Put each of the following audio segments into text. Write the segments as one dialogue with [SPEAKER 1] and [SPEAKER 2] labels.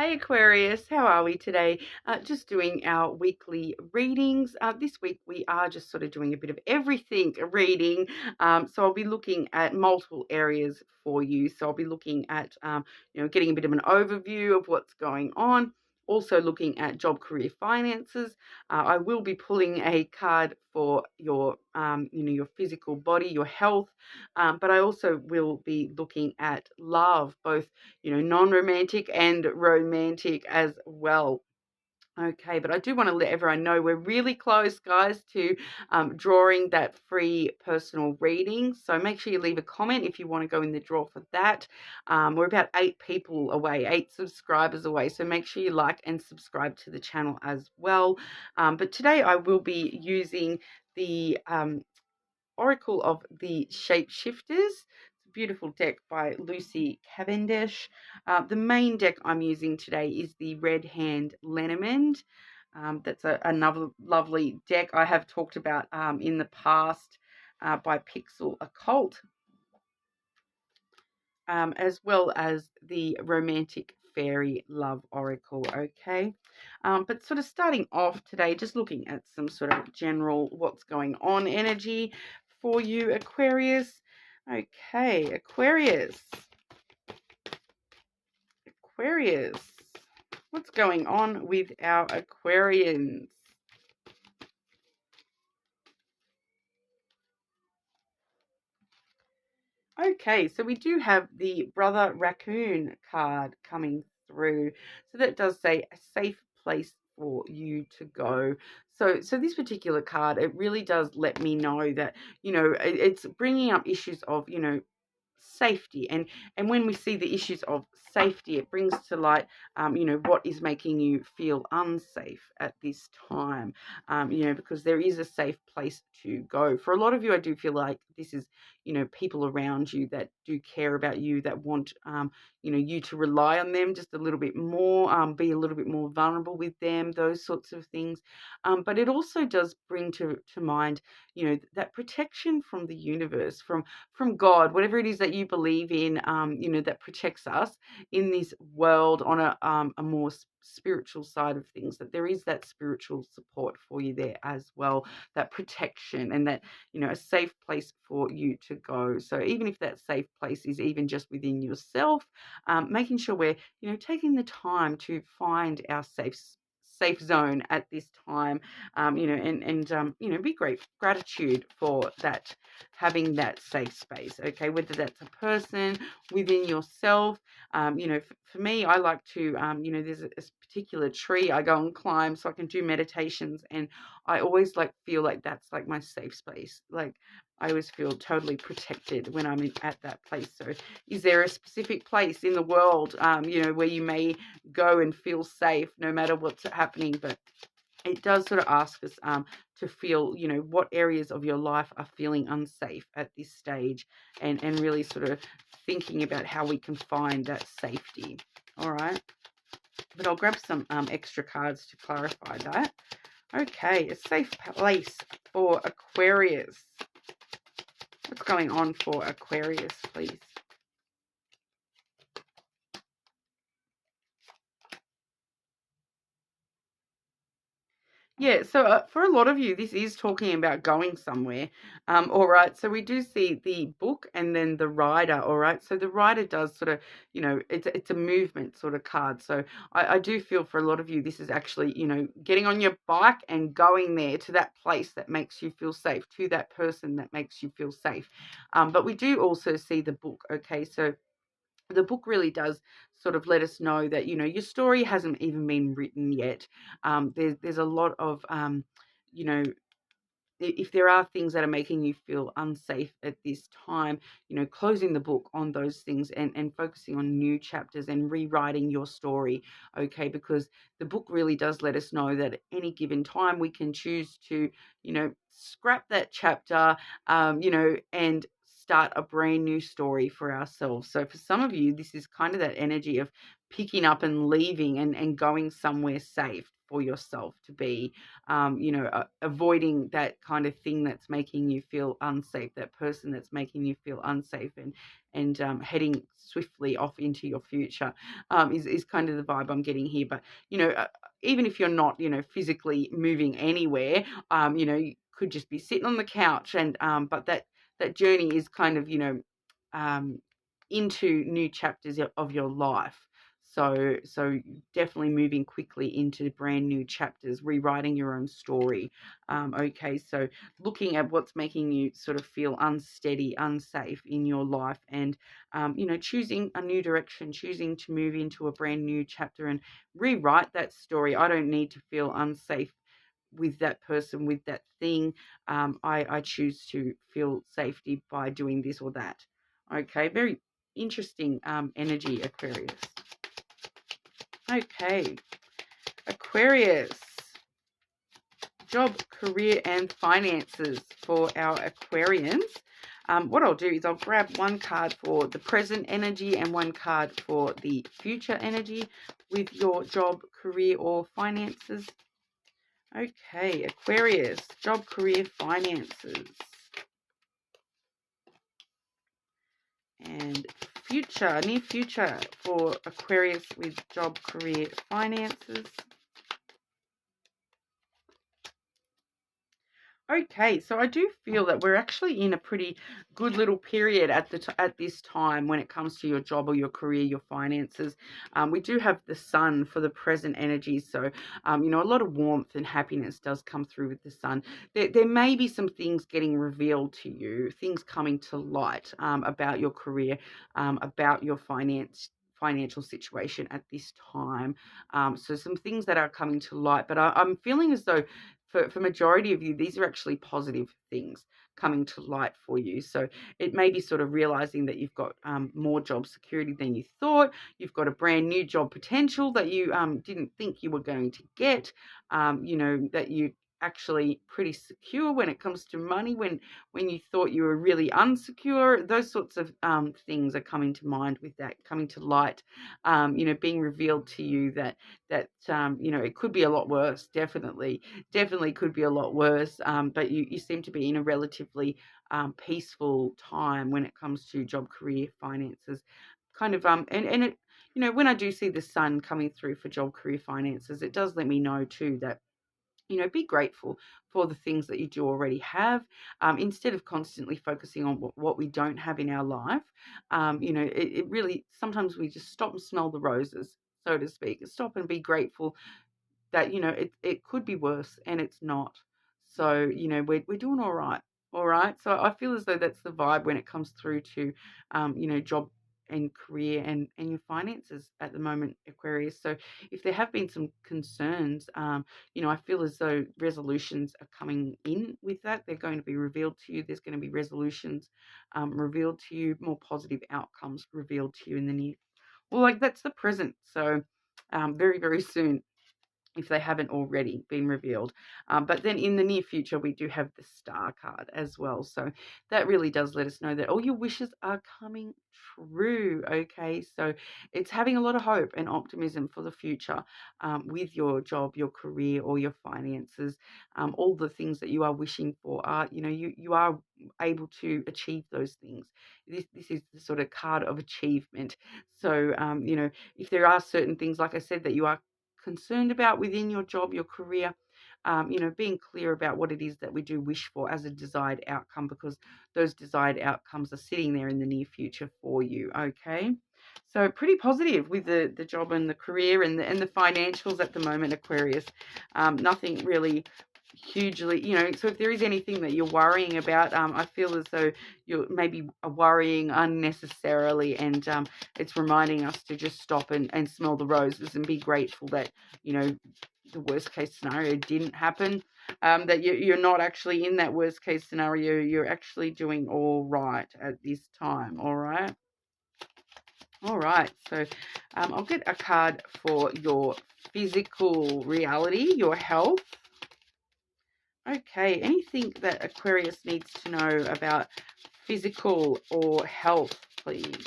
[SPEAKER 1] Hey Aquarius, how are we today? Just doing our weekly readings. This week we are just sort of doing a bit of everything reading. So I'll be looking at multiple areas for you. So I'll be looking at, getting a bit of an overview of what's going on. Also looking at job, career, finances. I will be pulling a card for your physical body, your health. But I also will be looking at love, both non-romantic and romantic as well. Okay, but I do want to let everyone know we're really close, guys, to drawing that free personal reading. So make sure you leave a comment if you want to go in the draw for that. We're about 8 people away, 8 subscribers away. So make sure you like and subscribe to the channel as well. But today I will be using the Oracle of the Shapeshifters. Beautiful deck by Lucy Cavendish. The main deck I'm using today is the Red Hand Lenormand. That's another lovely deck I have talked about in the past by Pixel Occult, as well as the Romantic Fairy Love Oracle. Okay, but sort of starting off today, just looking at some sort of general what's going on energy for you, Aquarius. Okay, Aquarius. What's going on with our Aquarians? Okay, so we do have the Brother Raccoon card coming through. So that does say a safe place for you to go. So this particular card, it really does let me know that, it's bringing up issues of, safety, and when we see the issues of safety, it brings to light what is making you feel unsafe at this time, because there is a safe place to go. For a lot of you, I do feel like this is people around you that do care about you, that want you to rely on them just a little bit more, be a little bit more vulnerable with them, those sorts of things. But it also does bring to mind that protection from the universe, from God, whatever it is that you believe in, that protects us in this world on a more spiritual side of things, that there is that spiritual support for you there as well, that protection, and that, a safe place for you to go. So even if that safe place is even just within yourself, making sure we're, taking the time to find our safe zone at this time, be gratitude for that, having that safe space. Okay, whether that's a person within yourself. For me, I like to, there's a particular tree I go and climb so I can do meditations, and I always feel like that's like my safe space. Like, I always feel totally protected when I'm at that place. So is there a specific place in the world, where you may go and feel safe no matter what's happening? But it does sort of ask us to feel, what areas of your life are feeling unsafe at this stage, and really sort of thinking about how we can find that safety. All right. But I'll grab some extra cards to clarify that. Okay, a safe place for Aquarius. What's going on for Aquarius, please? Yeah, so for a lot of you, this is talking about going somewhere. All right, so we do see the book and then the rider. All right, so the rider does sort of, it's a movement sort of card. So I do feel for a lot of you, this is actually, getting on your bike and going there to that place that makes you feel safe, to that person that makes you feel safe. But we do also see the book. Okay, so the book really does sort of let us know that, your story hasn't even been written yet. There's a lot of, you know, if there are things that are making you feel unsafe at this time, closing the book on those things, and focusing on new chapters and rewriting your story. Okay, because the book really does let us know that at any given time we can choose to, scrap that chapter, and start a brand new story for ourselves. So for some of you, this is kind of that energy of picking up and leaving, and going somewhere safe. for yourself to be, avoiding that kind of thing that's making you feel unsafe, that person that's making you feel unsafe, and heading swiftly off into your future, is kind of the vibe I'm getting here. But, even if you're not, physically moving anywhere, you could just be sitting on the couch, and but that journey is kind of, into new chapters of your life. So definitely moving quickly into brand new chapters, rewriting your own story. Okay, so looking at what's making you sort of feel unsteady, unsafe in your life, and choosing a new direction, choosing to move into a brand new chapter and rewrite that story. I don't need to feel unsafe with that person, with that thing. I choose to feel safety by doing this or that. Okay, very interesting energy, Aquarius. Okay, Aquarius, job, career, and finances for our Aquarians. What I'll do is I'll grab one card for the present energy and one card for the future energy with your job, career, or finances. Okay, Aquarius, job, career, finances. And future, near future for Aquarius with job, career, finances. Okay, so I do feel that we're actually in a pretty good little period at this time when it comes to your job or your career, your finances. We do have the sun for the present energy, so a lot of warmth and happiness does come through with the sun. There may be some things getting revealed to you, things coming to light about your career, about your financial situation at this time. So some things that are coming to light, but I'm feeling as though for majority of you, these are actually positive things coming to light for you. So it may be sort of realizing that you've got more job security than you thought. You've got a brand new job potential that you didn't think you were going to get. That you actually pretty secure when it comes to money, when you thought you were really unsecure. Those sorts of things are coming to mind with that, coming to light, being revealed to you that it could be a lot worse. Definitely could be a lot worse, but you seem to be in a relatively peaceful time when it comes to job, career, finances, kind of and it, when I do see the sun coming through for job, career, finances, it does let me know too that be grateful for the things that you do already have, instead of constantly focusing on what we don't have in our life. It really, sometimes we just stop and smell the roses, so to speak. Stop and be grateful that it could be worse, and it's not. So we're doing all right. All right, so I feel as though that's the vibe when it comes through to job and career and your finances at the moment, Aquarius. So if there have been some concerns, I feel as though resolutions are coming in with that. They're going to be revealed to you. There's going to be resolutions revealed to you, more positive outcomes revealed to you in the near, well, like that's the present. So very, very soon, if they haven't already been revealed. But then in the near future, we do have the Star card as well. So that really does let us know that all your wishes are coming true. Okay, so it's having a lot of hope and optimism for the future, with your job, your career, or your finances. All the things that you are wishing for are, you are able to achieve those things. This is the sort of card of achievement. So, if there are certain things, like I said, that you are concerned about within your job, your career, being clear about what it is that we do wish for as a desired outcome, because those desired outcomes are sitting there in the near future for you. Okay, so pretty positive with the job and the career and the financials at the moment, Aquarius. Nothing really hugely, so if there is anything that you're worrying about, I feel as though you're maybe worrying unnecessarily, and it's reminding us to just stop and smell the roses and be grateful that the worst case scenario didn't happen, that you're not actually in that worst case scenario. You're actually doing all right at this time. All right, so I'll get a card for your physical reality, your health. Okay, anything that Aquarius needs to know about physical or health, please?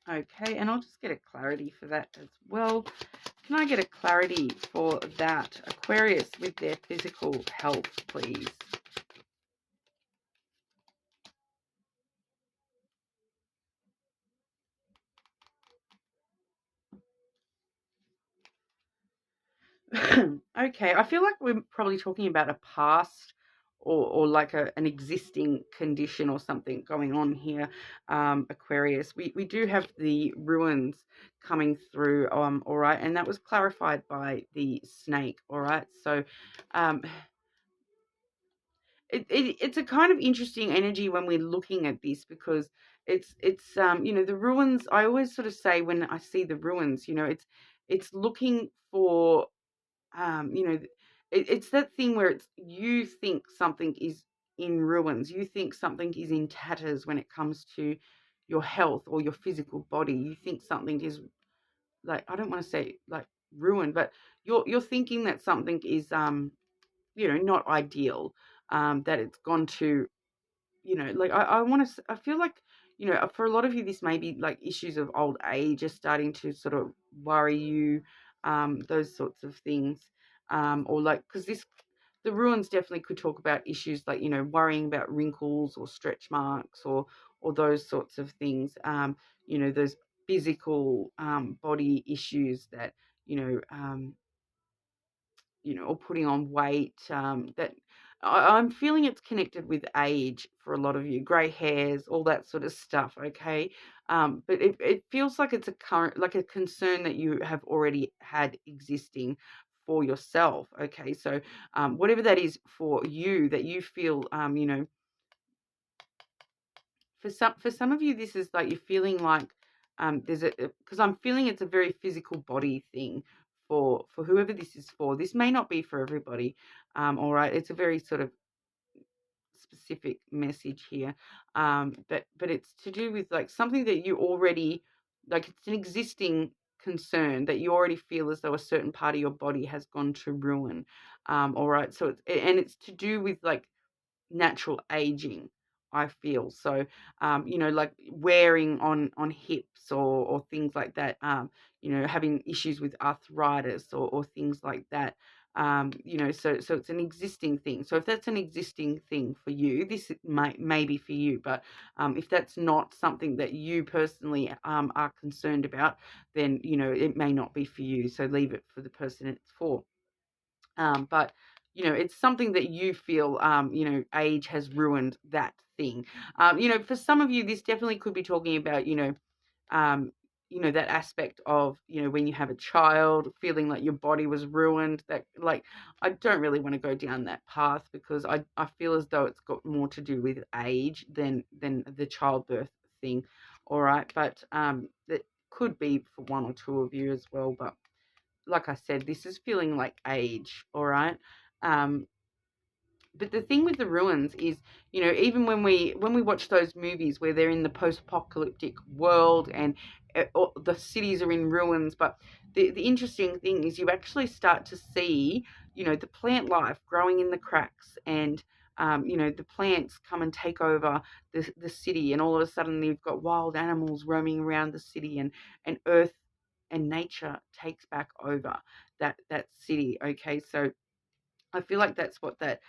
[SPEAKER 1] Okay, and I'll just get a clarity for that as well. Can I get a clarity for that Aquarius with their physical health, please? Okay, I feel like we're probably talking about a past or like an existing condition or something going on here, Aquarius. We do have the ruins coming through, all right, and that was clarified by the snake, all right. So, um, it's a kind of interesting energy when we're looking at this because it's you know, the ruins. I always sort of say when I see the ruins, you know, it's looking for you know, it's that thing where it's you think something is in ruins, you think something is in tatters when it comes to your health or your physical body. You think something is like, I don't want to say like ruined, but you're thinking that something is you know, not ideal, that it's gone to, you know, like I want to, I feel like, you know, for a lot of you, this may be like issues of old age are starting to sort of worry you, those sorts of things, or like, because this, the ruins definitely could talk about issues like, you know, worrying about wrinkles or stretch marks or those sorts of things, you know, those physical body issues that, you know, you know, or putting on weight, that I'm feeling it's connected with age for a lot of you, grey hairs, all that sort of stuff. Okay, but it feels like it's a current, like a concern that you have already had existing for yourself. Okay, so whatever that is for you, that you feel, you know, for some of you, this is like you're feeling like there's a, because I'm feeling it's a very physical body thing for whoever this is for. This may not be for everybody. All right, it's a very sort of specific message here, but it's to do with like something that you already, like it's an existing concern that you already feel as though a certain part of your body has gone to ruin. All right, so it's to do with like natural aging, I feel. So you know, like wearing on hips or things like that, you know, having issues with arthritis or things like that, you know, so it's an existing thing. So if that's an existing thing for you, this may be for you. But if that's not something that you personally are concerned about, then you know, it may not be for you, so leave it for the person it's for. But you know, it's something that you feel, you know, age has ruined that thing. You know, for some of you, this definitely could be talking about, um, you know, that aspect of, you know, when you have a child, feeling like your body was ruined. That, like, I don't really want to go down that path because I feel as though it's got more to do with age than the childbirth thing. All right, but that could be for one or two of you as well, but like I said, this is feeling like age, all right? Um, but the thing with the ruins is, you know, even when we watch those movies where they're in the post-apocalyptic world and the cities are in ruins, but the interesting thing is you actually start to see, you know, the plant life growing in the cracks and you know, the plants come and take over the city, and all of a sudden you've got wild animals roaming around the city, and earth and nature takes back over that city. Okay, so I feel like that's what that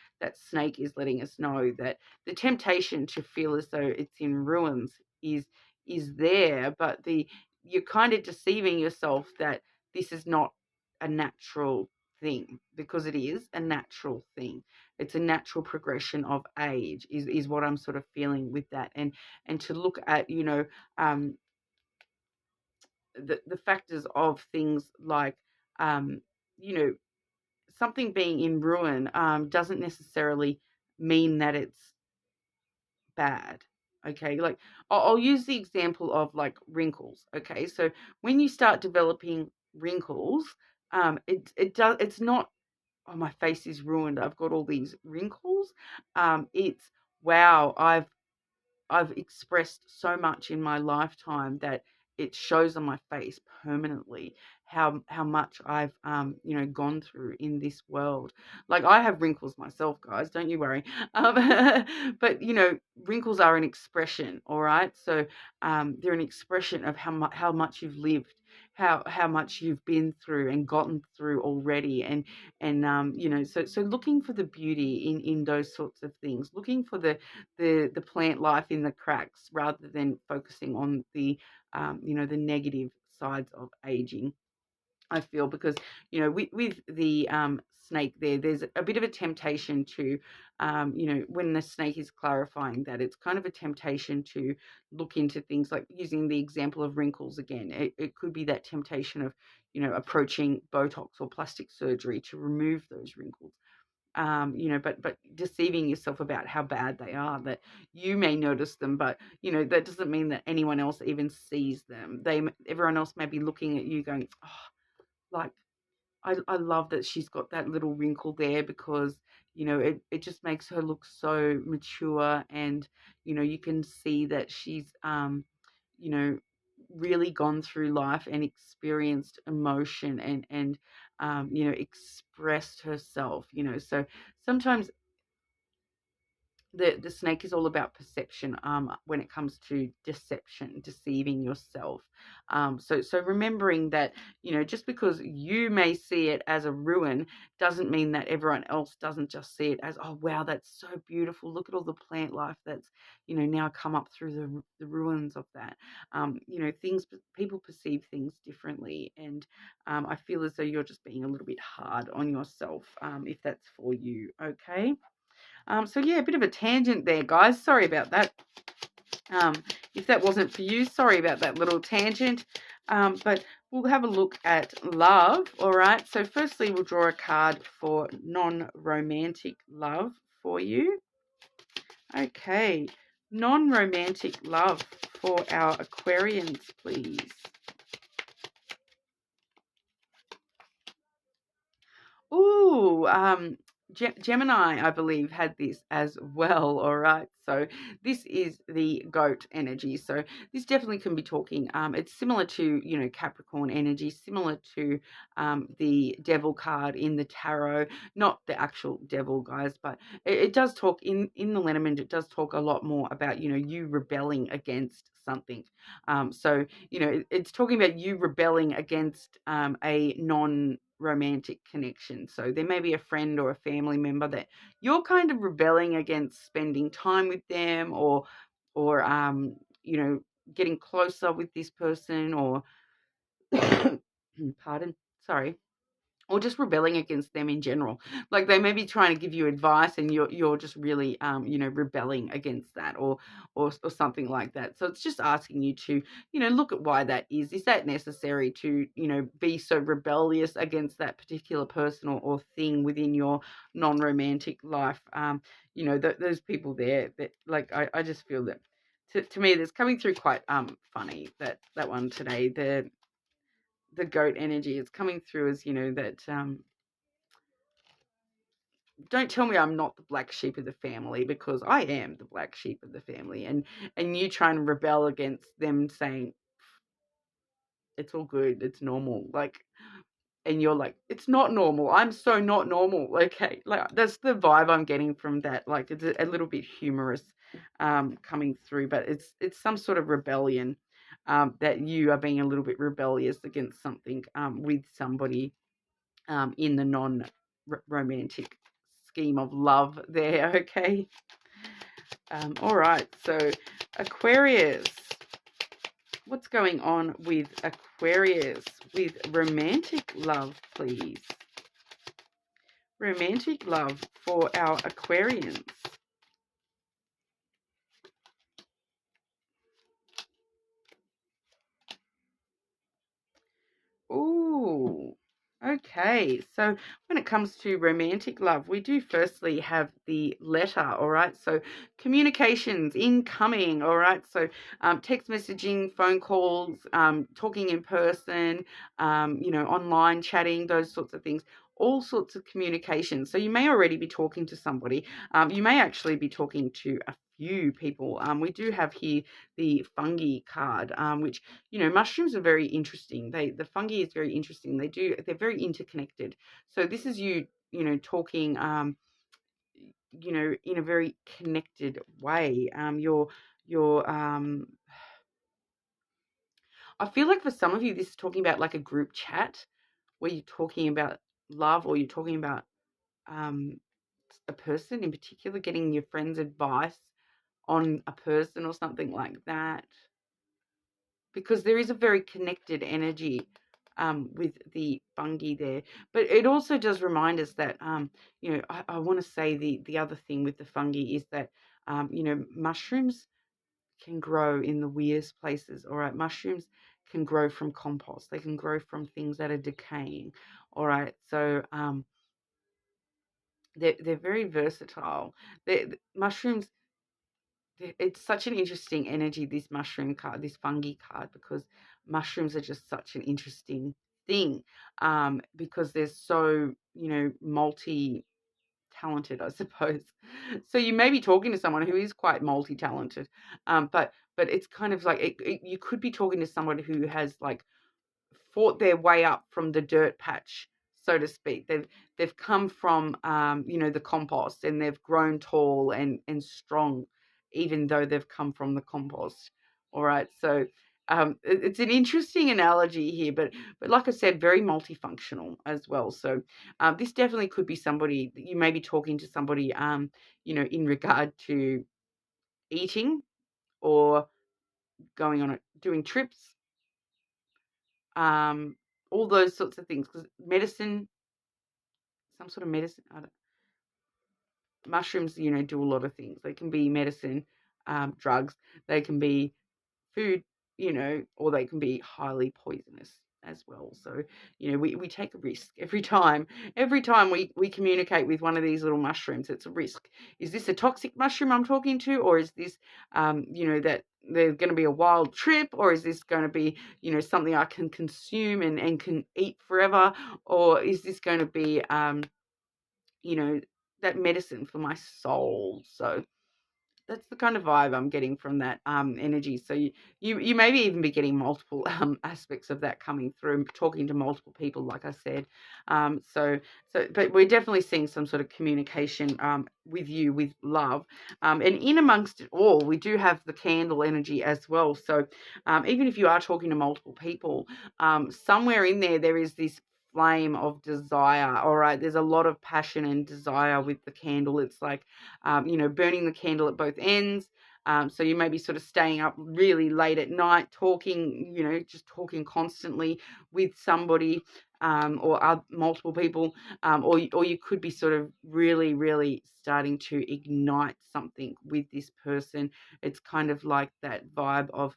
[SPEAKER 1] snake is letting us know, that the temptation to feel as though it's in ruins is there, but the you're kind of deceiving yourself that this is not a natural thing, because it is a natural thing. It's a natural progression of age is what I'm sort of feeling with that, and to look at, you know, um the factors of things like, um you know, something being in ruin doesn't necessarily mean that it's bad. Okay, like I'll use the example of like wrinkles. Okay, so when you start developing wrinkles, it does, it's not, oh, my face is ruined, I've got all these wrinkles. It's, wow, I've expressed so much in my lifetime that it shows on my face permanently. how much I've you know, gone through in this world. Like, I have wrinkles myself, guys, don't you worry. But you know, wrinkles are an expression, all right? So they're an expression of how much you've lived, how much you've been through and gotten through already. And you know, so looking for the beauty in those sorts of things, looking for the plant life in the cracks, rather than focusing on the you know, the negative sides of aging, I feel. Because you know, with the snake there, there's a bit of a temptation to you know, when the snake is clarifying that, it's kind of a temptation to look into things like, using the example of wrinkles again, it could be that temptation of, you know, approaching Botox or plastic surgery to remove those wrinkles. You know, but deceiving yourself about how bad they are, that you may notice them, but you know, that doesn't mean that anyone else even sees them. Everyone else may be looking at you going, oh, like, I love that she's got that little wrinkle there, because you know, it just makes her look so mature. And you know, you can see that she's you know, really gone through life and experienced emotion, and you know, expressed herself, you know. So sometimes the snake is all about perception, when it comes to deception, deceiving yourself. So remembering that, you know, just because you may see it as a ruin, doesn't mean that everyone else doesn't just see it as, oh wow, that's so beautiful, look at all the plant life that's, you know, now come up through the ruins of that. You know, people perceive things differently. And I feel as though you're just being a little bit hard on yourself, if that's for you. Okay. So yeah, a bit of a tangent there, guys. Sorry about that. If that wasn't for you, sorry about that little tangent. But we'll have a look at love. All right. So firstly, we'll draw a card for non-romantic love for you. Okay. Non-romantic love for our Aquarians, please. Ooh, Gemini, I believe, had this as well. All right. So this is the goat energy. So this definitely can be talking. It's similar to, you know, Capricorn energy, similar to the devil card in the tarot. Not the actual devil, guys, but it does talk in the Lenormand. It does talk a lot more about, you know, you rebelling against something. So you know, it's talking about you rebelling against a non-romantic connection. So there may be a friend or a family member that you're kind of rebelling against spending time with them, or you know, getting closer with this person, or pardon, sorry, or just rebelling against them in general. Like, they may be trying to give you advice, and you're just really you know, rebelling against that, or something like that. So it's just asking you to, you know, look at why that is. Is that necessary to, you know, be so rebellious against that particular person or thing within your non-romantic life? You know, those people there, that, like, I just feel that, to me, that's coming through quite funny, that one today. The goat energy is coming through as, you know, that don't tell me I'm not the black sheep of the family, because I am the black sheep of the family. And you try and rebel against them, saying it's all good, it's normal, like, and you're like, it's not normal, I'm so not normal. Okay, like, that's the vibe I'm getting from that. Like, it's a little bit humorous coming through, but it's some sort of rebellion, that you are being a little bit rebellious against something, with somebody, in the non-romantic scheme of love there. Okay. All right. So Aquarius, what's going on with Aquarius with romantic love, please? Romantic love for our Aquarians. Ooh, okay. So when it comes to romantic love, we do firstly have the letter, all right? So communications incoming, all right? So text messaging, phone calls, talking in person, you know, online chatting, those sorts of things. All sorts of communication. So you may already be talking to somebody. You may actually be talking to a few people. We do have here the fungi card, which, you know, mushrooms are very interesting. The fungi is very interesting. They're very interconnected. So this is you, you know, talking, you know, in a very connected way. Your I feel like for some of you, this is talking about like a group chat where you're talking about love, or you're talking about um, a person in particular, getting your friend's advice on a person or something like that. Because there is a very connected energy with the fungi there. But it also does remind us that, you know, I want to say the other thing with the fungi is that, you know, mushrooms can grow in the weirdest places. All right, mushrooms can grow from compost. They can grow from things that are decaying. All right, so they're very versatile. Mushrooms. It's such an interesting energy, this mushroom card, this fungi card, because mushrooms are just such an interesting thing, because they're so, you know, multi talented, I suppose. So you may be talking to someone who is quite multi talented, but it's kind of like you could be talking to someone who has like fought their way up from the dirt patch, so to speak. They've come from, you know, the compost, and they've grown tall and strong, even though they've come from the compost. All right, so it's an interesting analogy here, but like I said, very multifunctional as well. So this definitely could be somebody that you may be talking to somebody, you know, in regard to eating, or going on doing trips, um, all those sorts of things. Because medicine, some sort of medicine, mushrooms, you know, do a lot of things. They can be medicine, drugs. They can be food, you know, or they can be highly poisonous as well. So, you know, we take a risk every time. Every time we communicate with one of these little mushrooms, it's a risk. Is this a toxic mushroom I'm talking to, or is this, you know, that there's going to be a wild trip, or is this going to be, you know, something I can consume and can eat forever, or is this going to be, you know, that medicine for my soul? So that's the kind of vibe I'm getting from that energy. So you maybe even be getting multiple aspects of that coming through, talking to multiple people, like I said. But we're definitely seeing some sort of communication with you, with love. And in amongst it all, we do have the candle energy as well. So even if you are talking to multiple people, somewhere in there is this flame of desire. All right, there's a lot of passion and desire with the candle. It's like, you know, burning the candle at both ends. So you may be sort of staying up really late at night, talking, you know, just talking constantly with somebody, or multiple people, or you could be sort of really, really starting to ignite something with this person. It's kind of like that vibe of,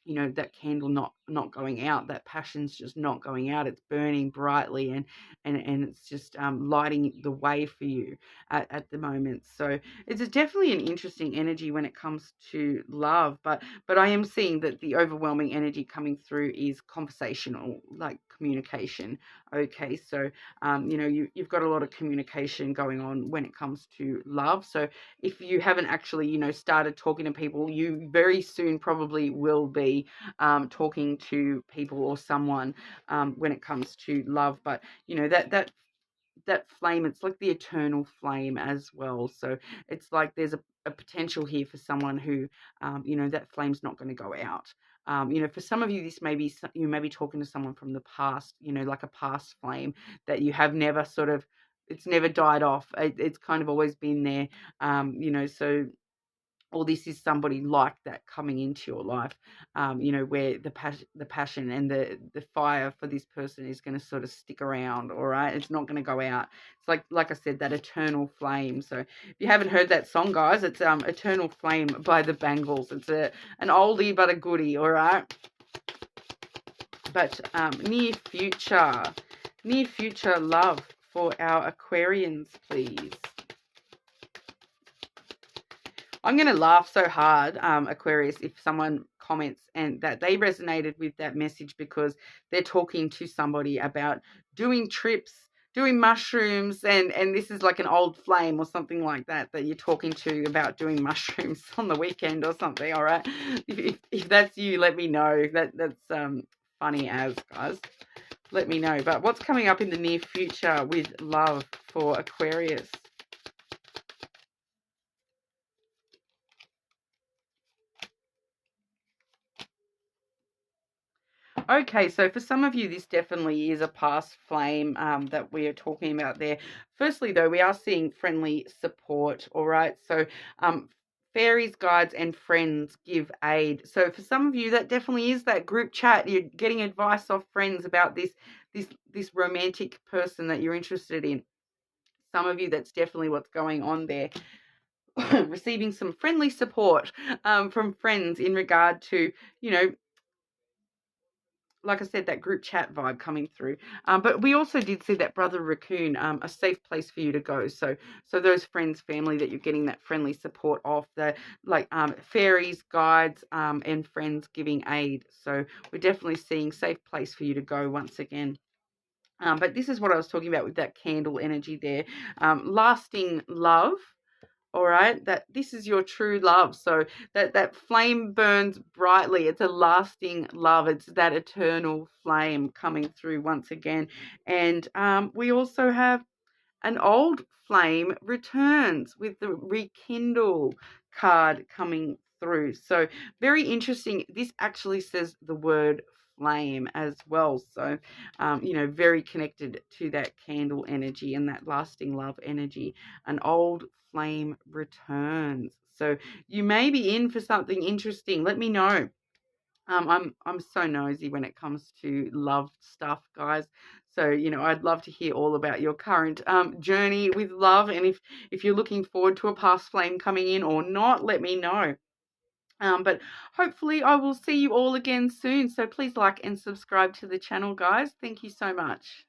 [SPEAKER 1] you know, that candle not going out, that passion's just not going out. It's burning brightly, and it's just lighting the way for you at the moment. So it's definitely an interesting energy when it comes to love, but I am seeing that the overwhelming energy coming through is conversational, like communication. Okay, so you know, you've got a lot of communication going on when it comes to love. So if you haven't actually, you know, started talking to people, you very soon probably will be talking to people or someone when it comes to love. But you know, that flame, it's like the eternal flame as well. So it's like there's a potential here for someone who, you know, that flame's not going to go out. You know, for some of you, this may be, you may be talking to someone from the past, you know, like a past flame that you have never sort of, it's never died off. It's kind of always been there. You know, so, or this is somebody like that coming into your life, you know, where the passion and the fire for this person is going to sort of stick around. All right, it's not going to go out. It's like I said, that eternal flame. So if you haven't heard that song, guys, it's Eternal Flame by the Bangles. It's an oldie but a goodie. All right, but near future love for our Aquarians, please. I'm going to laugh so hard, Aquarius, if someone comments and that they resonated with that message because they're talking to somebody about doing trips, doing mushrooms, and this is like an old flame or something like that you're talking to about doing mushrooms on the weekend or something. All right, if that's you, let me know. That's funny as, guys. Let me know. But what's coming up in the near future with love for Aquarius? Okay, so for some of you, this definitely is a past flame that we are talking about there. Firstly, though, we are seeing friendly support, all right? So fairies, guides, and friends give aid. So for some of you, that definitely is that group chat. You're getting advice off friends about this romantic person that you're interested in. Some of you, that's definitely what's going on there. Receiving some friendly support from friends in regard to, you know, like I said, that group chat vibe coming through. But we also did see that brother raccoon, a safe place for you to go. So those friends, family that you're getting that friendly support of, the like fairies, guides, and friends giving aid. So we're definitely seeing safe place for you to go once again. But this is what I was talking about with that candle energy there. Lasting love. All right, that this is your true love. So that flame burns brightly. It's a lasting love. It's that eternal flame coming through once again. And we also have an old flame returns with the rekindle card coming through. So very interesting. This actually says the word flame as well. So, very connected to that candle energy and that lasting love energy. An old flame returns. So you may be in for something interesting. Let me know. I'm so nosy when it comes to love stuff, guys. So I'd love to hear all about your current journey with love, and if you're looking forward to a past flame coming in or not, let me know. But hopefully I will see you all again soon. So please like and subscribe to the channel, guys. Thank you so much.